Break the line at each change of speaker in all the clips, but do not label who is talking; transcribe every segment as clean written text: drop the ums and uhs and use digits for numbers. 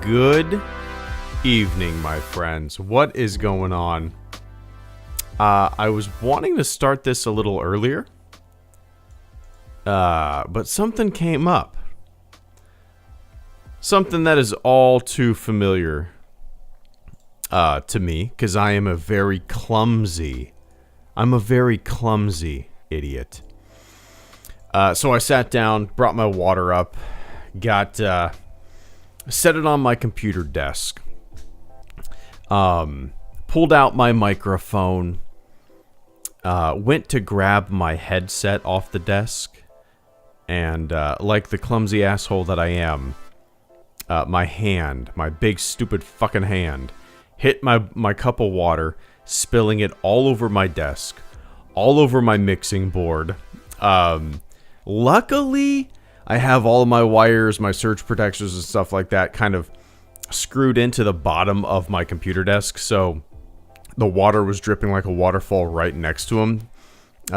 Good evening, my friends. What is going on? I was wanting to start this a little earlier, but something came up. Something that is all too familiar to me, because I am a very clumsy idiot. So I sat down, brought my water up, set it on my computer desk, pulled out my microphone, went to grab my headset off the desk, and like the clumsy asshole that I am, my big stupid fucking hand, hit my cup of water, spilling it all over my desk, all over my mixing board. Luckily, I have all of my wires, my surge protectors and stuff like that kind of screwed into the bottom of my computer desk, so the water was dripping like a waterfall right next to them.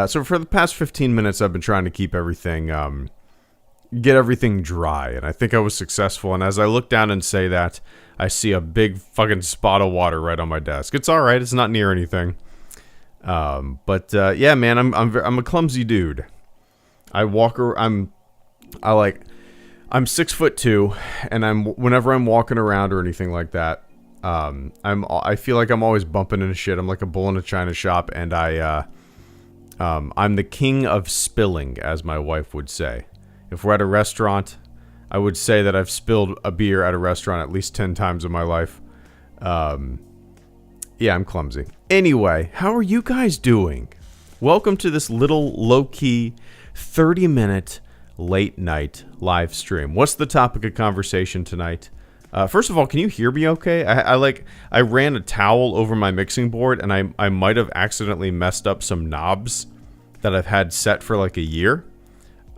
So for the past 15 minutes, I've been trying to keep everything, get everything dry, and I think I was successful. And as I look down and say that, I see a big fucking spot of water right on my desk. It's all right; it's not near anything. But yeah, man, I'm a clumsy dude. I'm 6'2", and whenever I'm walking around or anything like that, I feel like I'm always bumping into shit. I'm like a bull in a china shop, and I'm the king of spilling, as my wife would say. If we're at a restaurant, I would say that I've spilled a beer at a restaurant at least 10 times in my life. Yeah, I'm clumsy. Anyway, how are you guys doing? Welcome to this little low-key 30-minute late night live stream. What's the topic of conversation tonight? First of all, can you hear me okay? I ran a towel over my mixing board, and I might have accidentally messed up some knobs that I've had set for like a year.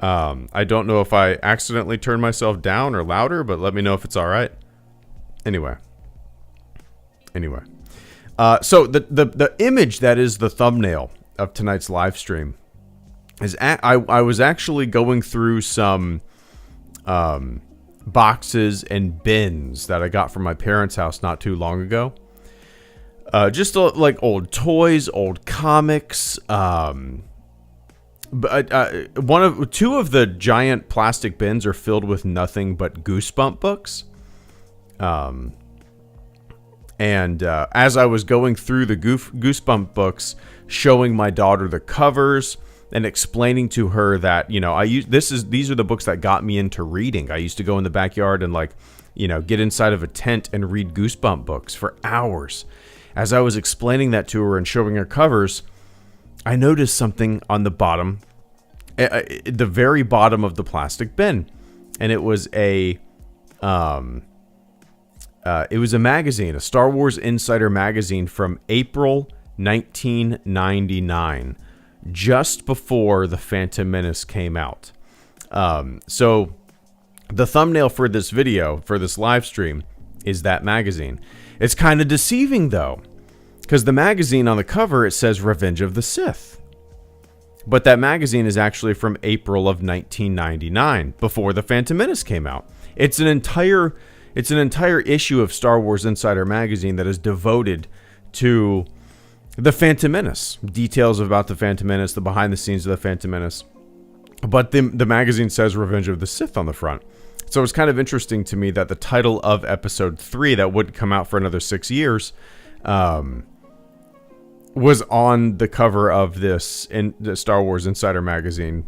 I don't know if I accidentally turned myself down or louder, but let me know if it's all right. Anyway. So the image that is the thumbnail of tonight's live stream is I was actually going through some boxes and bins that I got from my parents' house not too long ago. Just like old toys, old comics. But two of the giant plastic bins are filled with nothing but Goosebump books. And as I was going through the Goosebump books, showing my daughter the covers and explaining to her that, you know, these are the books that got me into reading. I used to go in the backyard and, like, you know, get inside of a tent and read Goosebump books for hours. As I was explaining that to her and showing her covers, I noticed something on the bottom, the very bottom of the plastic bin, and it was a magazine, a Star Wars Insider magazine from April 1999, just before The Phantom Menace came out. So the thumbnail for this video, for this live stream, is that magazine. It's kind of deceiving, though, because the magazine on the cover, it says Revenge of the Sith. But that magazine is actually from April of 1999, before The Phantom Menace came out. It's an entire issue of Star Wars Insider magazine that is devoted to The Phantom Menace. Details about The Phantom Menace, the behind the scenes of The Phantom Menace. But the magazine says Revenge of the Sith on the front. So it's kind of interesting to me that the title of episode 3, that wouldn't come out for another 6 years, was on the cover of this in the Star Wars Insider magazine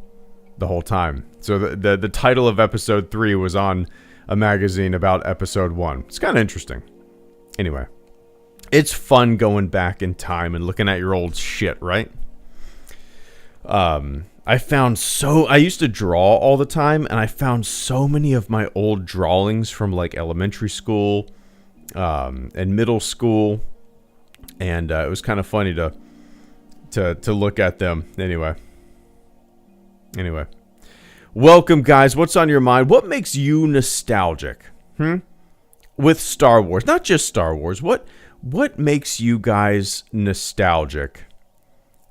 the whole time. So the title of episode 3 was on a magazine about episode 1. It's kind of interesting. Anyway, it's fun going back in time and looking at your old shit, right? I used to draw all the time, and I found so many of my old drawings from like elementary school and middle school, and it was kind of funny to look at them. Anyway, welcome, guys. What's on your mind? What makes you nostalgic? With Star Wars, not just Star Wars. What makes you guys nostalgic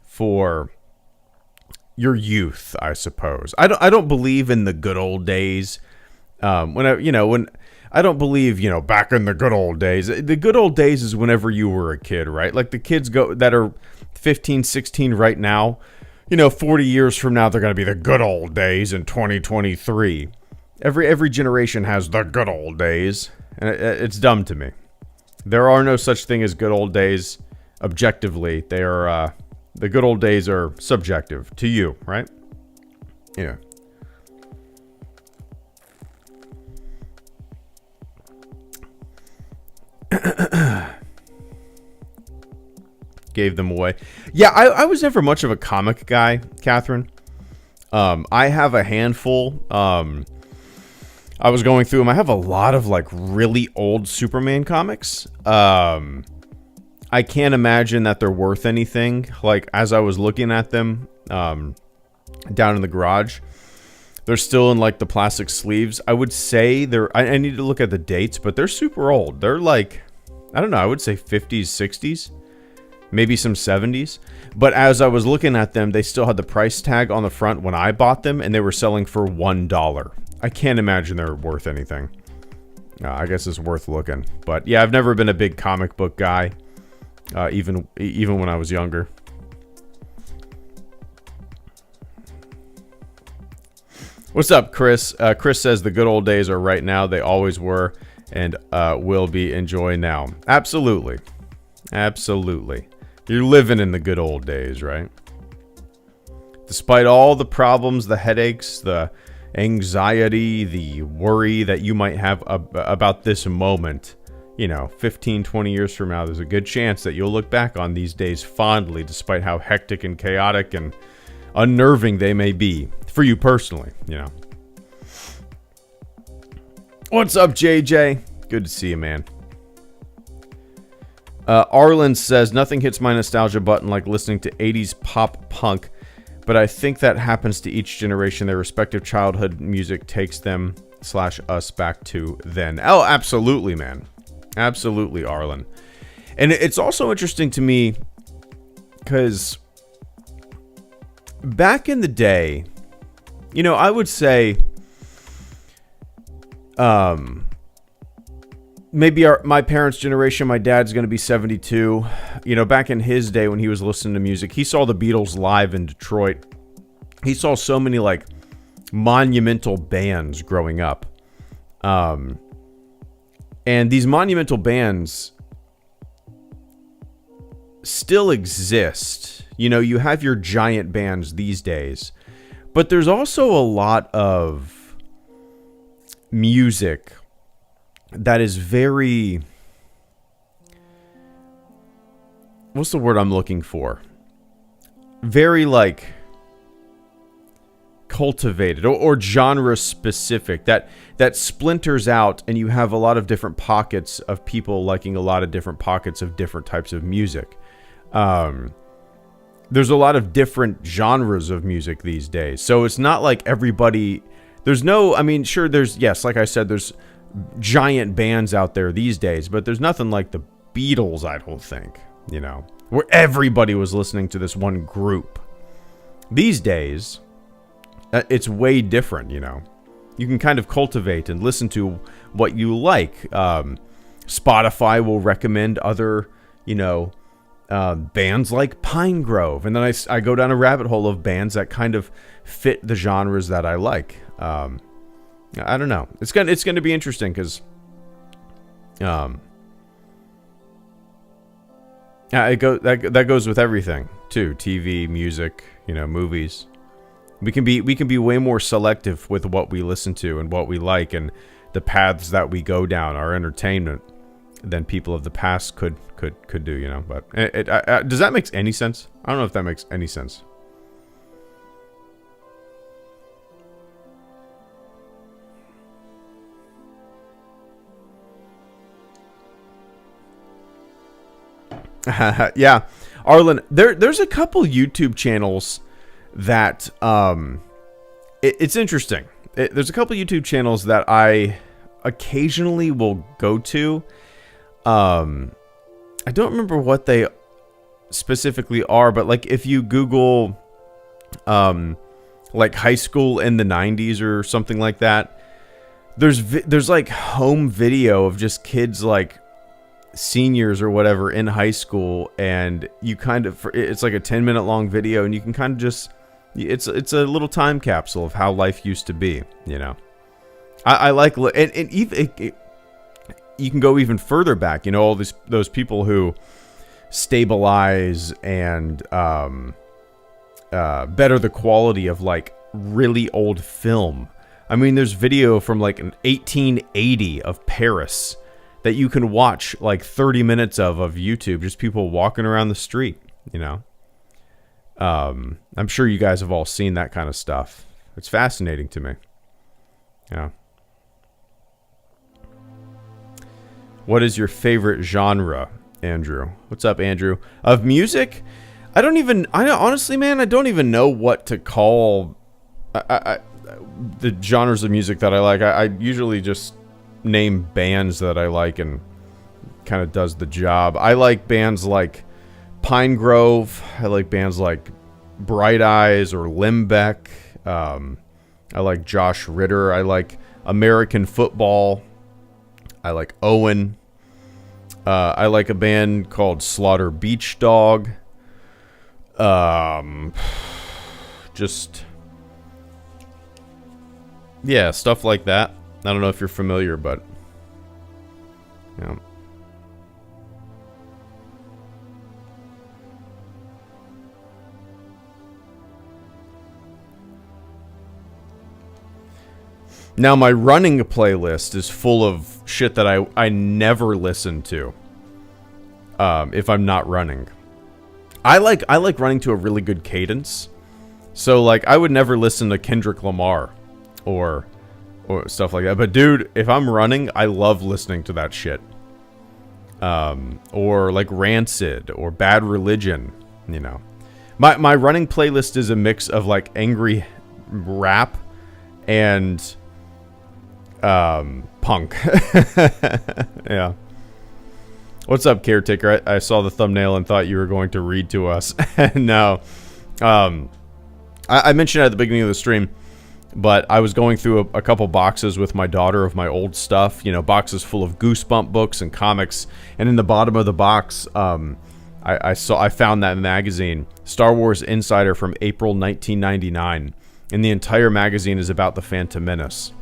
for your youth, I suppose? I don't believe in the good old days. When I don't believe, back in the good old days. The good old days is whenever you were a kid, right? Like the kids that are 15, 16 right now, 40 years from now, they're going to be the good old days in 2023. Every generation has the good old days, and it's dumb to me. There are no such thing as good old days objectively. They are, the good old days are subjective to you, right? Yeah. Gave them away. Yeah, I was never much of a comic guy, Catherine. I have a handful. I was going through them. I have a lot of like really old Superman comics. I can't imagine that they're worth anything. Like as I was looking at them down in the garage, they're still in like the plastic sleeves. I would say I need to look at the dates, but they're super old. They're like, I don't know, I would say 50s, 60s, maybe some 70s. But as I was looking at them, they still had the price tag on the front when I bought them, and they were selling for $1. I can't imagine they're worth anything. I guess it's worth looking. But yeah, I've never been a big comic book guy, even when I was younger. What's up, Chris? Chris says the good old days are right now. They always were and will be. Enjoy now. Absolutely. Absolutely. You're living in the good old days, right? Despite all the problems, the headaches, the anxiety, the worry that you might have about this moment, 15, 20 years from now, there's a good chance that you'll look back on these days fondly, despite how hectic and chaotic and unnerving they may be for you personally, What's up, JJ? Good to see you, man. Arlen says, nothing hits my nostalgia button like listening to 80s pop punk, but I think that happens to each generation. Their respective childhood music takes them / us back to then. Oh, absolutely, man. Absolutely, Arlen. And it's also interesting to me because back in the day, I would say maybe my parents' generation, my dad's going to be 72. Back in his day when he was listening to music, he saw the Beatles live in Detroit. He saw so many like monumental bands growing up. And these monumental bands still exist. You have your giant bands these days, but there's also a lot of music that is very, what's the word I'm looking for? Very like cultivated or genre specific that splinters out, and you have a lot of different pockets of people liking a lot of different pockets of different types of music. There's a lot of different genres of music these days. So it's not like everybody, sure, yes, like I said, there's giant bands out there these days, but there's nothing like the Beatles, I don't think, where everybody was listening to this one group. These days, it's way different, You can kind of cultivate and listen to what you like. Spotify will recommend other, bands like Pine Grove, and then I go down a rabbit hole of bands that kind of fit the genres that I like. I don't know. It's going to be interesting because, that goes with everything too. TV, music, movies. We can be way more selective with what we listen to and what we like and the paths that we go down, our entertainment, than people of the past could do. But does that make any sense? I don't know if that makes any sense. Yeah, Arlen, there's a couple YouTube channels that it's interesting. There's a couple YouTube channels that I occasionally will go to. I don't remember what they specifically are, but like if you Google like high school in the 90s or something like that, there's like home video of just kids like seniors or whatever in high school, and you kind of, it's like a 10-minute long video, and you can kind of just, it's a little time capsule of how life used to be, you know. I like, and even you can go even further back, you know, all those people who stabilize and better the quality of like really old film. I mean, there's video from like an 1880 of Paris that you can watch like 30 minutes of YouTube, just people walking around the street, you know. I'm sure you guys have all seen that kind of stuff. It's fascinating to me. Yeah. What is your favorite genre, Andrew? What's up, Andrew? Of music? I honestly, man, I don't even know what to call the genres of music that I like. I usually just name bands that I like, and kind of does the job. I like bands like Pine Grove. I like bands like Bright Eyes or Limbeck. I like Josh Ritter. I like American Football. I like Owen. I like a band called Slaughter Beach Dog. Just, yeah, stuff like that. I don't know if you're familiar, but yeah. Now my running playlist is full of shit that I never listen to if I'm not running. I like running to a really good cadence. So like I would never listen to Kendrick Lamar or stuff like that. But dude, if I'm running, I love listening to that shit. Or like Rancid or Bad Religion, you know. My running playlist is a mix of like angry rap and punk. Yeah. What's up, Caretaker? I saw the thumbnail and thought you were going to read to us. No. I mentioned it at the beginning of the stream, but I was going through a couple boxes with my daughter of my old stuff, you know, boxes full of Goosebump books and comics, and in the bottom of the box, I found that magazine, Star Wars Insider from April 1999, and the entire magazine is about the Phantom Menace.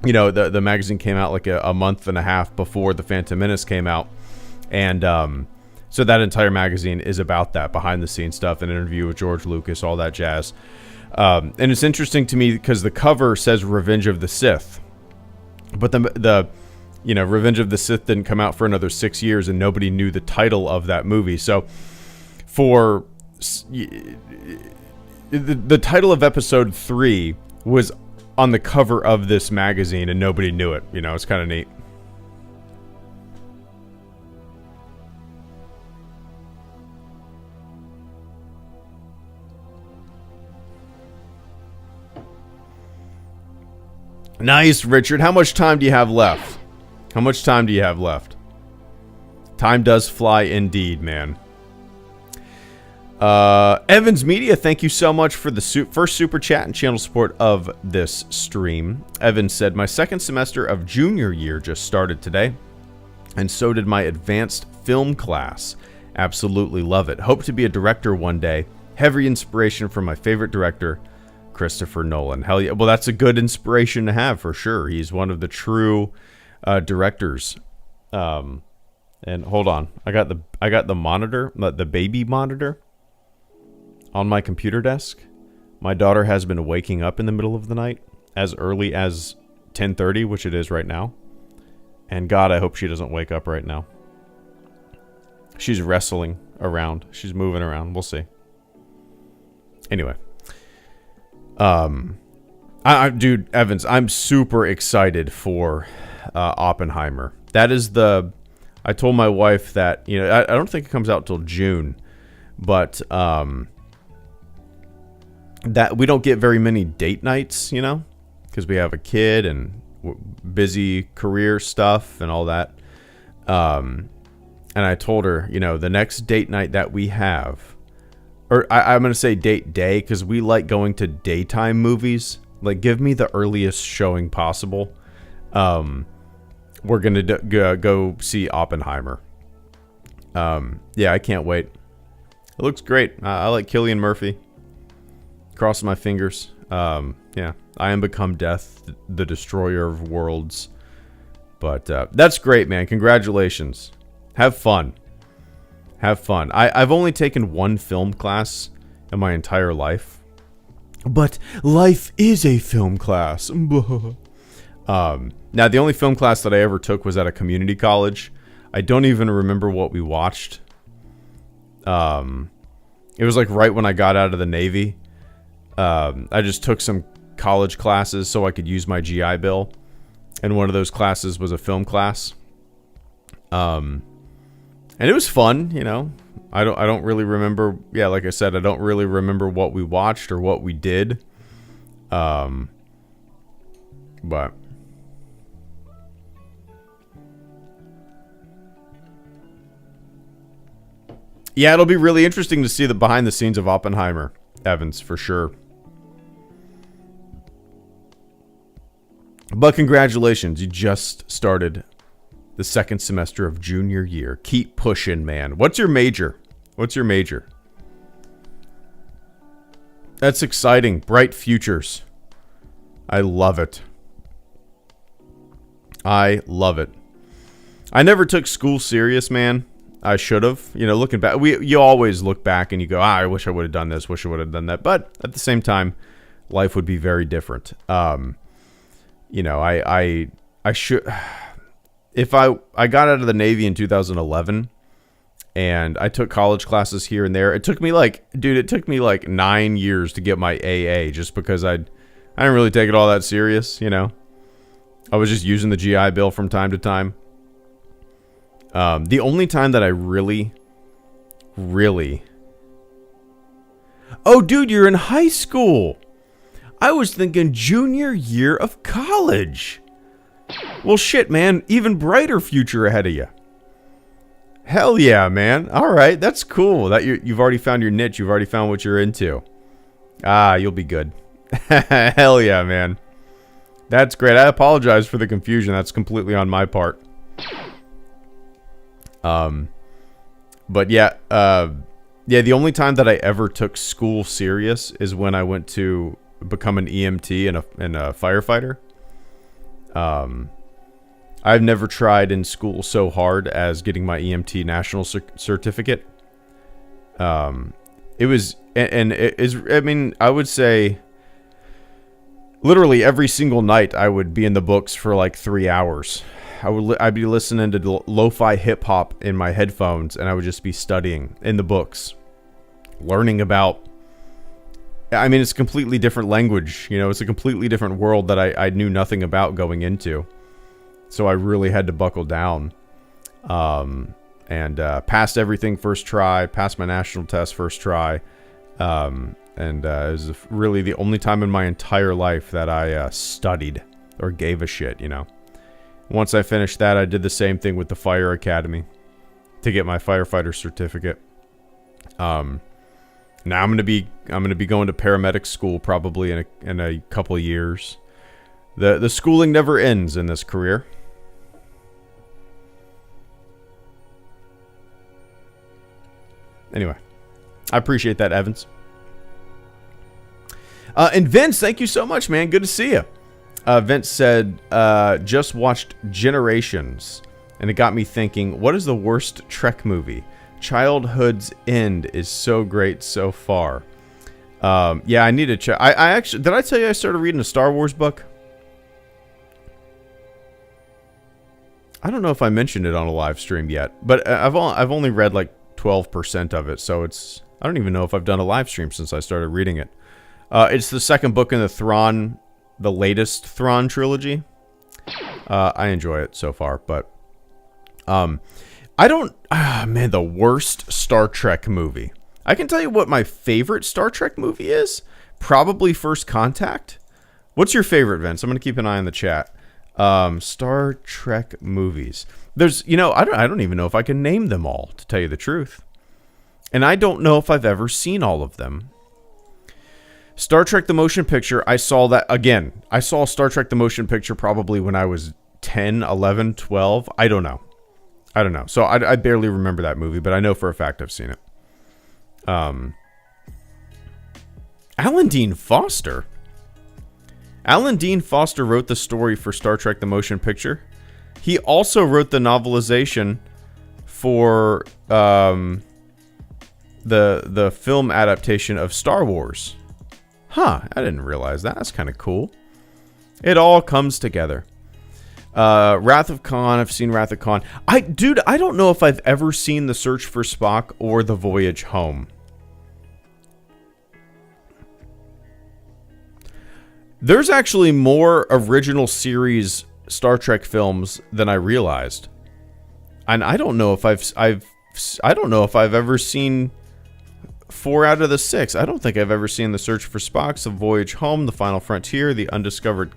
You know, the magazine came out like a month and a half before the Phantom Menace came out, and so that entire magazine is about that behind the scenes stuff, an interview with George Lucas, all that jazz. And it's interesting to me because the cover says Revenge of the Sith, but the you know, Revenge of the Sith didn't come out for another 6 years, and nobody knew the title of that movie. So for the title of episode 3 was on the cover of this magazine, and nobody knew it. You know, it's kind of neat. Nice, Richard. How much time do you have left? How much time do you have left? Time does fly indeed, man. Evans Media, thank you so much for the first super chat and channel support of this stream. Evans said, my second semester of junior year just started today, and so did my advanced film class. Absolutely love it. Hope to be a director one day. Heavy inspiration from my favorite director, Christopher Nolan. Hell yeah. Well, that's a good inspiration to have for sure. He's one of the true directors. And hold on. I got the monitor, the baby monitor on my computer desk. My daughter has been waking up in the middle of the night as early as 10:30, which it is right now. And God, I hope she doesn't wake up right now. She's wrestling around. She's moving around. We'll see. Anyway. Dude, Evans, I'm super excited for Oppenheimer. That is I told my wife that, you know, I don't think it comes out till June, but that we don't get very many date nights, you know, because we have a kid and busy career stuff and all that. And I told her, you know, the next date night that we have, or I'm going to say date day, because we like going to daytime movies. Like, give me the earliest showing possible. we're gonna go see Oppenheimer. Yeah, I can't wait. It looks great. I like Cillian Murphy. Crossing my fingers. Yeah, I am become death, the destroyer of worlds. But that's great, man. Congratulations. Have fun. Have fun. I've only taken one film class in my entire life. But life is a film class. Now, the only film class that I ever took was at a community college. I don't even remember what we watched. It was like right when I got out of the Navy. I just took some college classes so I could use my GI Bill. And one of those classes was a film class. And it was fun, you know. I don't really remember. Yeah, like I said, I don't really remember what we watched or what we did. But yeah, it'll be really interesting to see the behind the scenes of Oppenheimer, Evans, for sure. But congratulations, you just started the second semester of junior year. Keep pushing, man. What's your major? What's your major? That's exciting. Bright futures. I love it. I love it. I never took school serious, man. I should have. You know, looking back, you always look back and you go, I wish I would have done this, wish I would have done that. But at the same time, life would be very different. You know, I should, if I got out of the Navy in 2011 and I took college classes here and there, it took me like 9 years to get my AA just because I didn't really take it all that serious, you know. I was just using the GI Bill from time to time. The only time that I really... Oh, dude, you're in high school. I was thinking junior year of college. Well, shit, man. Even brighter future ahead of you. Hell yeah, man. All right, that's cool. That you've already found your niche. You've already found what you're into. Ah, you'll be good. Hell yeah, man. That's great. I apologize for the confusion. That's completely on my part. But yeah, the only time that I ever took school serious is when I went to become an EMT and a firefighter. I've never tried in school so hard as getting my EMT national certificate. It was, and it is, I mean, I would say literally every single night I would be in the books for like 3 hours. I'd be listening to lo-fi hip-hop in my headphones, and I would just be studying in the books, learning about... I mean, it's a completely different language, you know, it's a completely different world that I knew nothing about going into. So I really had to buckle down. And passed everything first try, passed my national test first try. And it was really the only time in my entire life that I studied or gave a shit, you know. Once I finished that, I did the same thing with the fire academy to get my firefighter certificate. Now I'm gonna be going to paramedic school probably in a couple of years. The schooling never ends in this career. Anyway, I appreciate that, Evans. And Vince, thank you so much, man. Good to see you. Vince said, just watched Generations, and it got me thinking, what is the worst Trek movie? Childhood's End is so great so far. Yeah, I need to check. I actually, did I tell you I started reading a Star Wars book? I don't know if I mentioned it on a live stream yet, but I've only read like 12% of it, so it's, I don't even know if I've done a live stream since I started reading it. It's the second book in the latest Thrawn trilogy. I enjoy it so far, but I don't... man, the worst Star Trek movie. I can tell you what my favorite Star Trek movie is. Probably First Contact. What's your favorite, Vince? I'm going to keep an eye on the chat. Star Trek movies. There's, you know, I don't even know if I can name them all, to tell you the truth. And I don't know if I've ever seen all of them. Star Trek the Motion Picture, I saw that, again, I saw Star Trek the Motion Picture probably when I was 10, 11, 12. I don't know. So I barely remember that movie, but I know for a fact I've seen it. Alan Dean Foster. Alan Dean Foster wrote the story for Star Trek The Motion Picture. He also wrote the novelization for the film adaptation of Star Wars. Huh, I didn't realize that. That's kind of cool. It all comes together. Wrath of Khan. I've seen Wrath of Khan. I don't know if I've ever seen The Search for Spock or The Voyage Home. There's actually more original series Star Trek films than I realized. And I don't know if I don't know if I've ever seen 4 out of the 6. I don't think I've ever seen The Search for Spock, The Voyage Home, The Final Frontier, The Undiscovered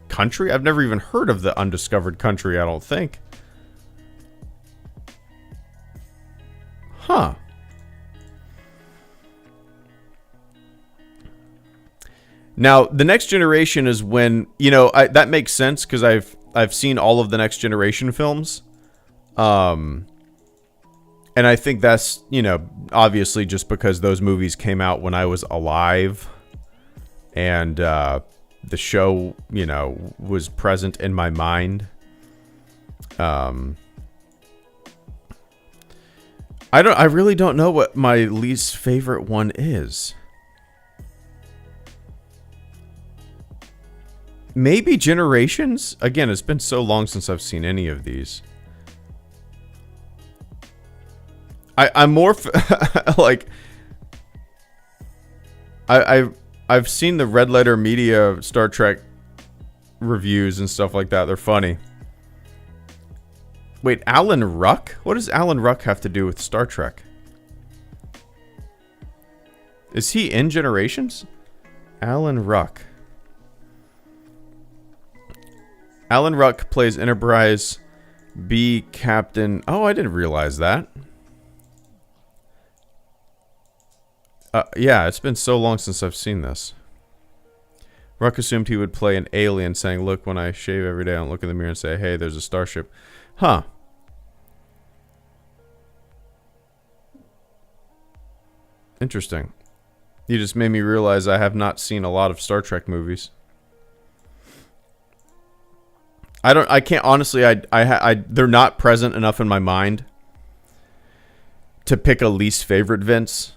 Country. I've never even heard of The Undiscovered Country, I don't think. Huh. Now, The Next Generation is when, you know, that makes sense because I've seen all of the Next Generation films. And I think that's, you know, obviously just because those movies came out when I was alive and the show, you know, was present in my mind. I really don't know what my least favorite one is. Maybe Generations? Again, it's been so long since I've seen any of these. I'm more like I've seen the Red Letter Media Star Trek reviews and stuff like that. They're funny. Wait, Alan Ruck? What does Alan Ruck have to do with Star Trek? Is he in Generations? Alan Ruck. Alan Ruck plays Enterprise B Captain. Oh, I didn't realize that. Yeah, it's been so long since I've seen this. Ruck assumed he would play an alien, saying, "Look, when I shave every day, I don't look in the mirror and say, hey, there's a starship." Huh. Interesting. You just made me realize I have not seen a lot of Star Trek movies. I can't, honestly, they're not present enough in my mind to pick a least favorite Vince,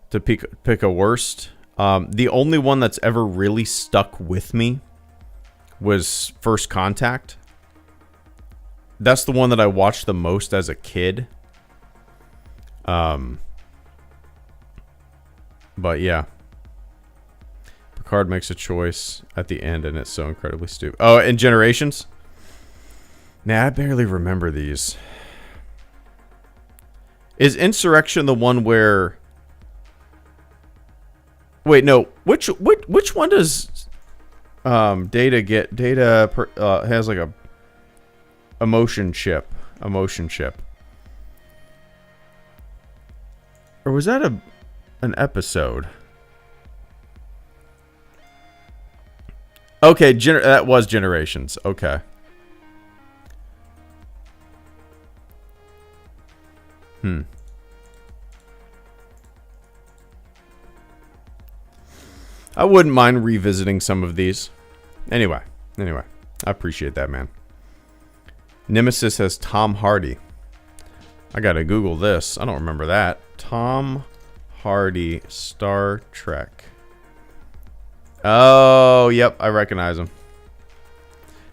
to pick a worst. The only one that's ever really stuck with me was First Contact. That's the one that I watched the most as a kid. But yeah. Picard makes a choice at the end and it's so incredibly stupid. Oh, and Generations? Nah, I barely remember these. Is Insurrection the one where... Wait, no. Which one does Data get? Data has like a motion chip. A motion chip. Or was that an episode? Okay, that was Generations. Okay. I wouldn't mind revisiting some of these. Anyway, I appreciate that, man. Nemesis has Tom Hardy. I gotta Google this. I don't remember that. Tom Hardy, Star Trek. Oh, yep, I recognize him.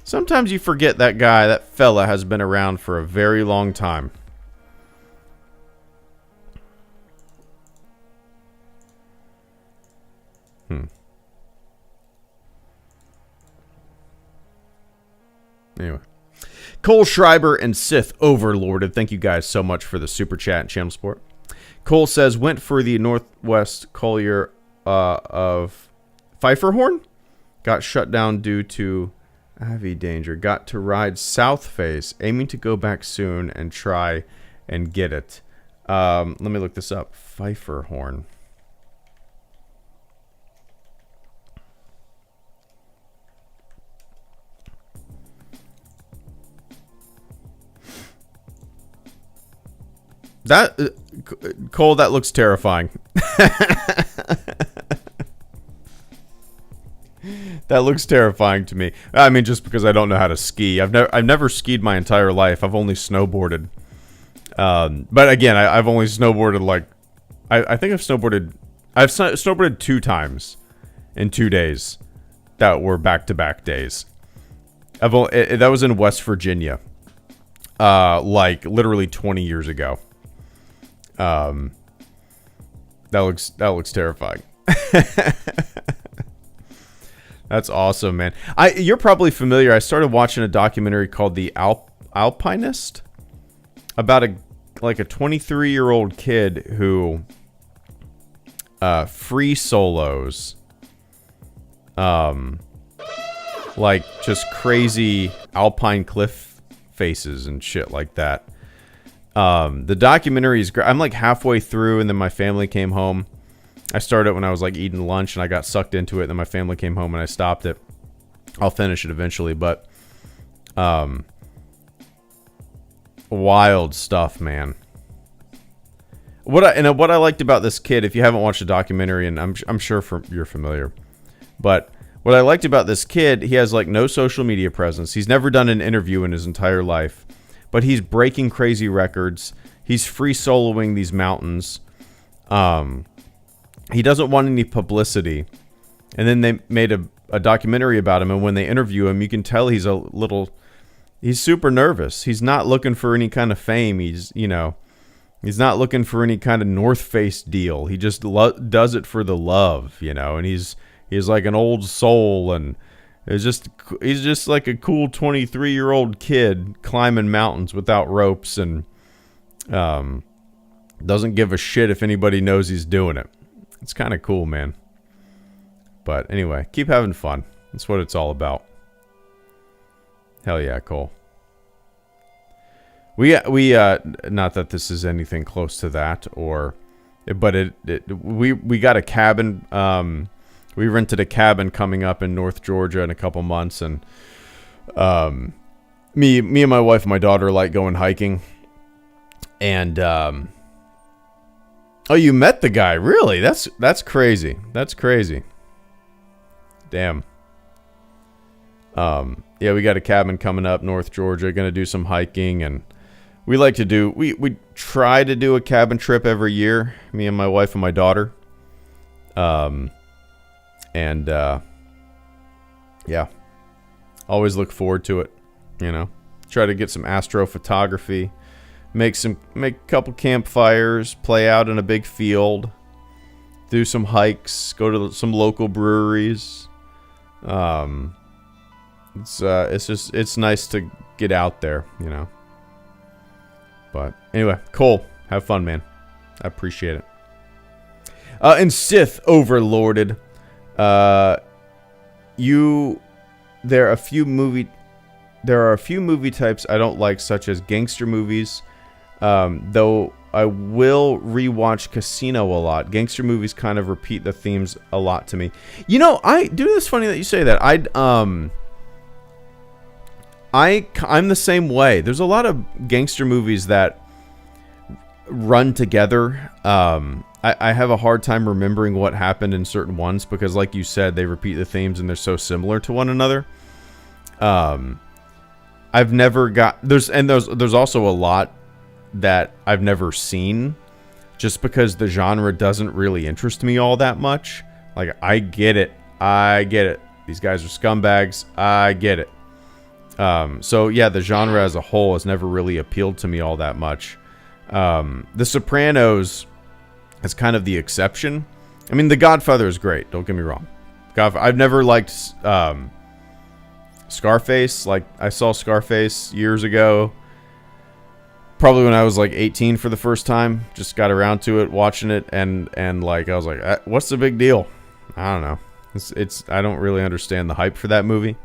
Sometimes you forget that guy, that fella, has been around for a very long time. Anyway. Cole Schreiber and Sith Overlorded. Thank you guys so much for the super chat and channel support. Cole says, went for the Northwest Collier of Pfeifferhorn. Got shut down due to Avi danger. Got to ride South Face. Aiming to go back soon and try and get it. Let me look this up. Pfeifferhorn. That Cole, that looks terrifying. That looks terrifying to me. I mean, just because I don't know how to ski. I've never skied my entire life. I've only snowboarded. But again, I've only snowboarded like I think I've snowboarded 2 times in 2 days that were back-to-back days. That was in West Virginia, like literally 20 years ago. That looks terrifying. That's awesome, man. You're probably familiar. I started watching a documentary called The Alpinist about a 23-year-old kid who free solos like just crazy alpine cliff faces and shit like that. The documentary is great. I'm like halfway through, and then my family came home. I started when I was like eating lunch, and I got sucked into it. And then my family came home, and I stopped it. I'll finish it eventually, but wild stuff, man. What I liked about this kid, if you haven't watched the documentary, and I'm sure you're familiar, but what I liked about this kid, he has like no social media presence. He's never done an interview in his entire life, but he's breaking crazy records. He's free soloing these mountains. He doesn't want any publicity. And then they made a documentary about him, and when they interview him, you can tell he's super nervous. He's not looking for any kind of fame. He's not looking for any kind of North Face deal. He just does it for the love, and he's like an old soul, and he's just like a cool 23-year-old kid climbing mountains without ropes, and doesn't give a shit if anybody knows he's doing it. It's kind of cool, man. But anyway, keep having fun. That's what it's all about. Hell yeah, Cole. We not that this is anything close to that, but we got a cabin. We rented a cabin coming up in North Georgia in a couple months, and me and my wife and my daughter like going hiking. And oh, you met the guy? Really? That's crazy. That's crazy. Damn. Yeah, we got a cabin coming up North Georgia. Gonna do some hiking, and we like to do. We try to do a cabin trip every year. Me and my wife and my daughter. Yeah, always look forward to it. Try to get some astrophotography, make a couple campfires, play out in a big field, do some hikes, go to some local breweries. It's nice to get out there, But anyway, Cole, have fun, man. I appreciate it. And Sith Overlorded. There are a few movie types I don't like, such as gangster movies. Though I will rewatch Casino a lot. Gangster movies kind of repeat the themes a lot to me. It's funny that you say that. I'm the same way. There's a lot of gangster movies that run together. I have a hard time remembering what happened in certain ones because, like you said, they repeat the themes and they're so similar to one another. I've never got there's also a lot that I've never seen, just because the genre doesn't really interest me all that much. Like, I get it. These guys are scumbags. I get it. So yeah, the genre as a whole has never really appealed to me all that much. The Sopranos is kind of the exception. I mean, The Godfather is great. Don't get me wrong. I've never liked Scarface. Like, I saw Scarface years ago, probably when I was like 18 for the first time. Just got around to it, watching it, and like I was like, what's the big deal? I don't know. I don't really understand the hype for that movie.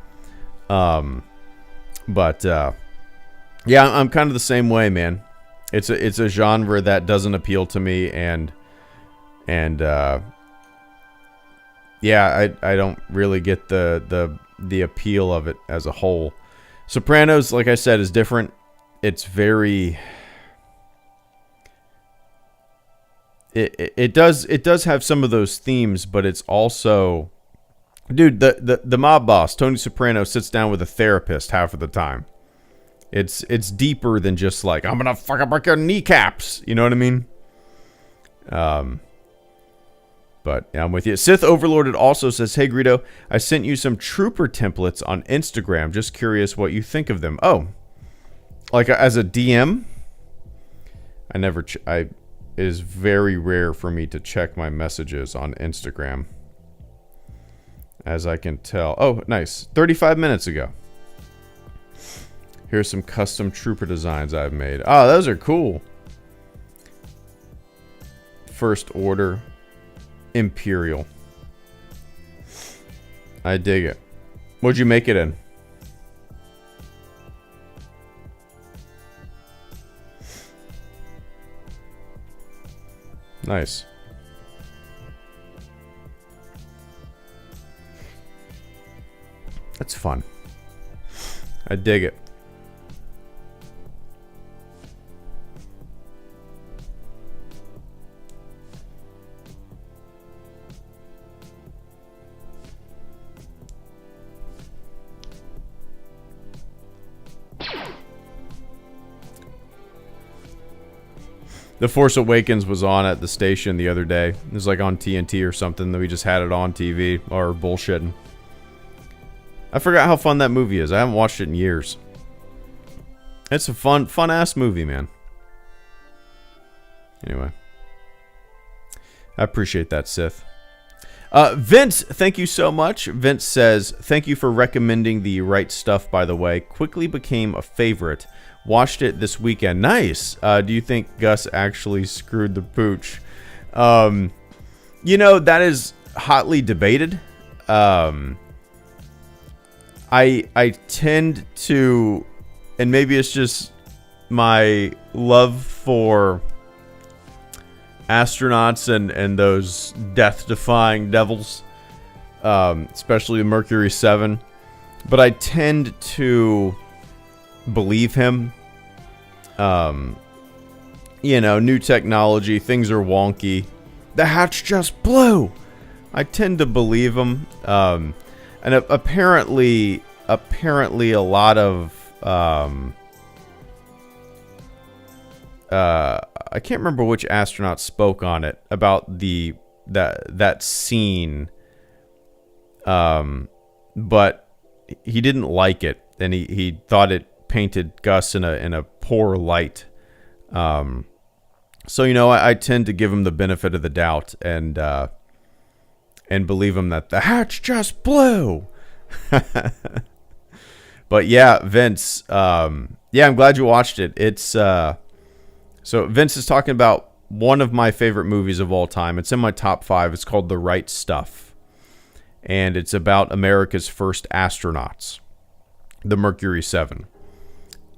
But yeah, I'm kind of the same way, man. It's a genre that doesn't appeal to me, and yeah, I don't really get the appeal of it as a whole. Sopranos, like I said, is different. It's very it does have some of those themes, but it's also, dude, the mob boss Tony Soprano sits down with a therapist half of the time. It's deeper than just like, I'm gonna fucking break your kneecaps. You know what I mean? But yeah, I'm with you. Sith Overlorded also says, hey Greedo, I sent you some trooper templates on Instagram. Just curious what you think of them. Oh, like as a DM? I never. It is very rare for me to check my messages on Instagram, as I can tell. Oh, nice. 35 minutes ago. Here's some custom trooper designs I've made. Oh, those are cool. First Order. Imperial. I dig it. What'd you make it in? Nice. That's fun. I dig it. The Force Awakens was on at the station the other day. It was like on TNT or something. That we just had it on TV or bullshitting. I forgot how fun that movie is. I haven't watched it in years. It's a fun ass movie, man. Anyway, I appreciate that, Sith. Vince, thank you so much. Vince says, thank you for recommending the right stuff, by the way. Quickly became a favorite. Watched it this weekend. Nice. Do you think Gus actually screwed the pooch? You know, that is hotly debated. I tend to, and maybe it's just my love for astronauts and those death-defying devils, especially the Mercury 7. But I tend to believe him. You know, new technology, things are wonky. The hatch just blew. I tend to believe him. And apparently a lot of I can't remember which astronaut spoke on it about that scene. But he didn't like it, and he thought it painted Gus in a poor light. So you know, I tend to give him the benefit of the doubt and believe him that the hatch just blew. But yeah, Vince, yeah, I'm glad you watched it. It's so Vince is talking about one of my favorite movies of all time. It's in my top 5. It's called The Right Stuff, and it's about America's first astronauts, the Mercury 7.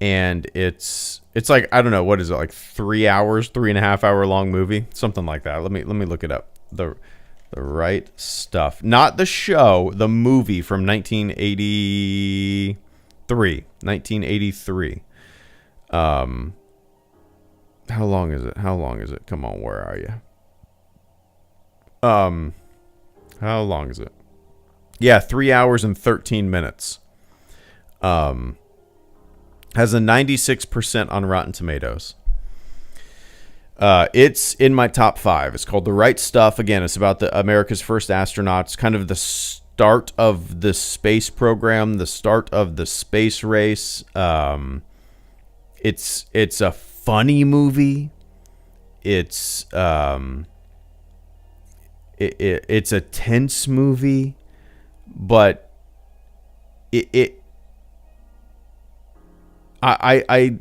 And it's like, I don't know, what is it, like 3 hours, 3.5 hour long movie, something like that. Let me look it up. The Right Stuff, not the show, the movie from 1983. How long is it? Come on, where are you? How long is it? Yeah, 3 hours and 13 minutes. Has a 96% on Rotten Tomatoes. It's in my top 5. It's called The Right Stuff. Again, it's about the America's first astronauts, kind of the start of the space program, the start of the space race. It's a funny movie. It's it's a tense movie, but I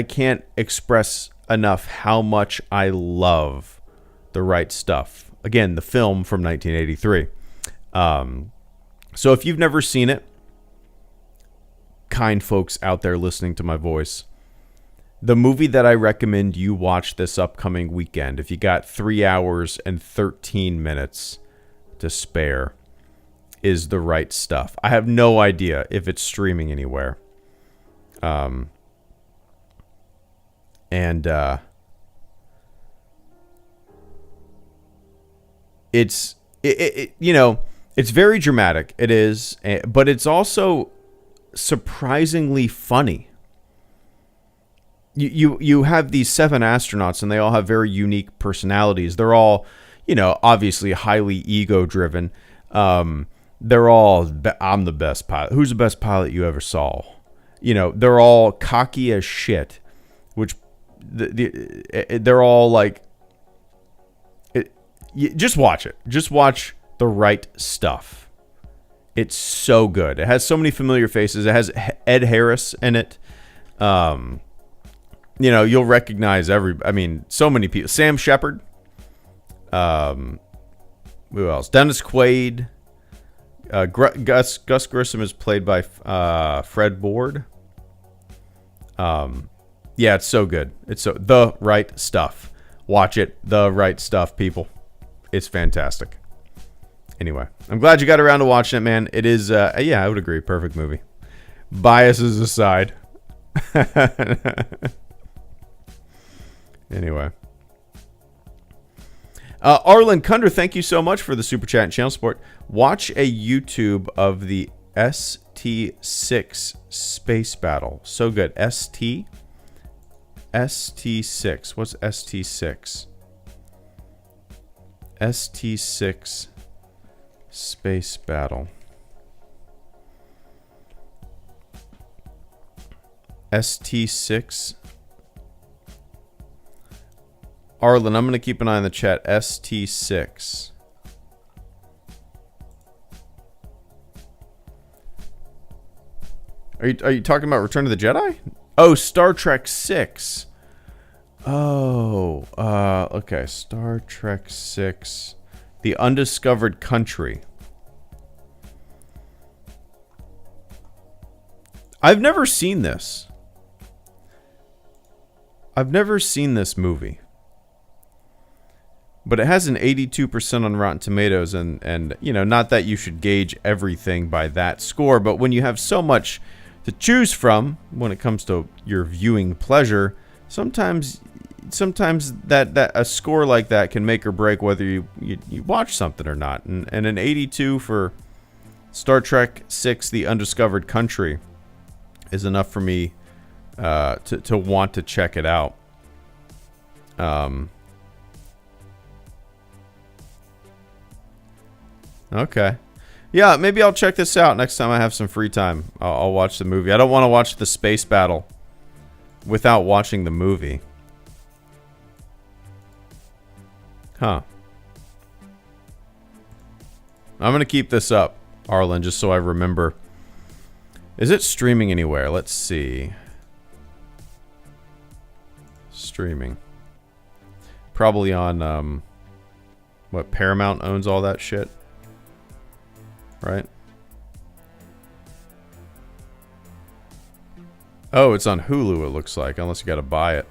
can't express enough how much I love The Right Stuff. Again, the film from 1983. So if you've never seen it, kind folks out there listening to my voice, the movie that I recommend you watch this upcoming weekend, if you got 3 hours and 13 minutes to spare, is The Right Stuff. I have no idea if it's streaming anywhere. it's you know, it's very dramatic. It is, but it's also surprisingly funny. You have these 7 astronauts, and they all have very unique personalities. They're all, you know, obviously highly ego driven. They're all, I'm the best pilot. Who's the best pilot you ever saw? You know, they're all cocky as shit, which they're all like, just watch it. Just watch The Right Stuff. It's so good. It has so many familiar faces. It has Ed Harris in it. You know, you'll recognize so many people. Sam Shepard. Who else? Dennis Quaid. Gus Grissom is played by Fred Ward. Yeah, it's so good. It's so The Right Stuff. Watch it. The Right Stuff, people. It's fantastic. Anyway, I'm glad you got around to watching it, man. It is, yeah, I would agree. Perfect movie. Biases aside. Anyway. Arlen Kunder, thank you so much for the super chat and channel support. Watch a YouTube of the ST6 space battle. So good. ST6. What's ST6? ST6 space battle. ST6. Arlen, I'm going to keep an eye on the chat. ST6. Are you talking about Return of the Jedi? Oh, Star Trek 6. Oh, okay. Star Trek 6. The Undiscovered Country. I've never seen this. I've never seen this movie. But it has an 82% on Rotten Tomatoes, and you know, not that you should gauge everything by that score, but when you have so much to choose from when it comes to your viewing pleasure, sometimes that a score like that can make or break whether you watch something or not. And an 82 for Star Trek 6: The Undiscovered Country is enough for me to want to check it out. Okay. Yeah, maybe I'll check this out next time I have some free time. I'll watch the movie. I don't want to watch the space battle without watching the movie. Huh. I'm going to keep this up, Arlen, just so I remember. Is it streaming anywhere? Let's see. Streaming. Probably on, what, Paramount owns all that shit? Right? Oh, it's on Hulu, it looks like, unless you gotta buy it.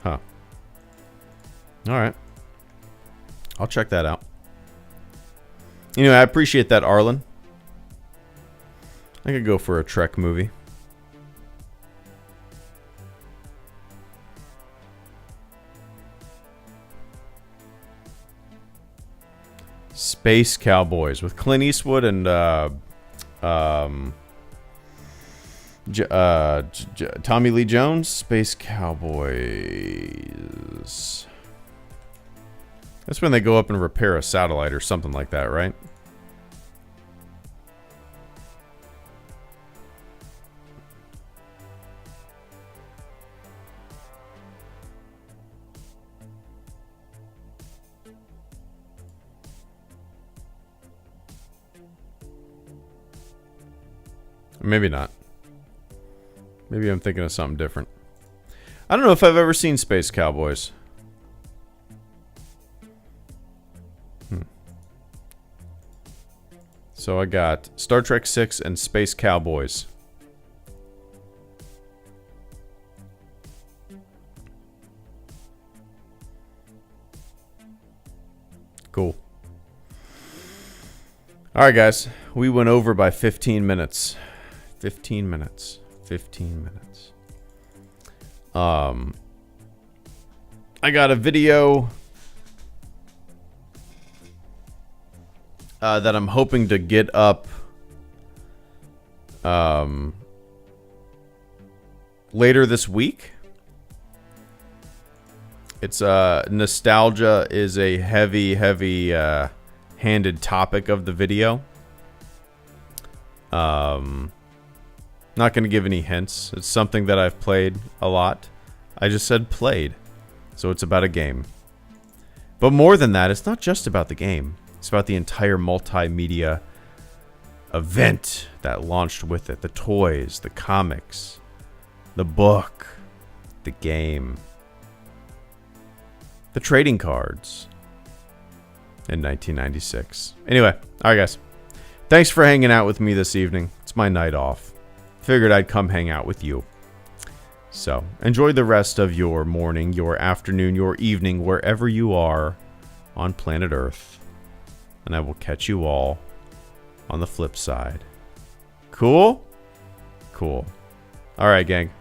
Huh. Alright. I'll check that out. Anyway, I appreciate that, Arlen. I could go for a Trek movie. Space Cowboys with Clint Eastwood and Tommy Lee Jones. Space Cowboys. That's when they go up and repair a satellite or something like that, right? Maybe not. Maybe I'm thinking of something different. I don't know if I've ever seen Space Cowboys. So I got Star Trek 6 and Space Cowboys. Cool. Alright, guys. We went over by 15 minutes. 15 minutes. 15 minutes. I got a video that I'm hoping to get up later this week. It's nostalgia is a heavy handed topic of the video. Not going to give any hints. It's something that I've played a lot. I just said played. So it's about a game. But more than that, it's not just about the game. It's about the entire multimedia event that launched with it. The toys, the comics, the book, the game, the trading cards in 1996. Anyway, alright guys. Thanks for hanging out with me this evening. It's my night off. Figured I'd come hang out with you. So, enjoy the rest of your morning, your afternoon, your evening, wherever you are on planet Earth. And I will catch you all on the flip side. Cool? Cool. Alright, gang.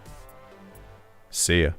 See ya.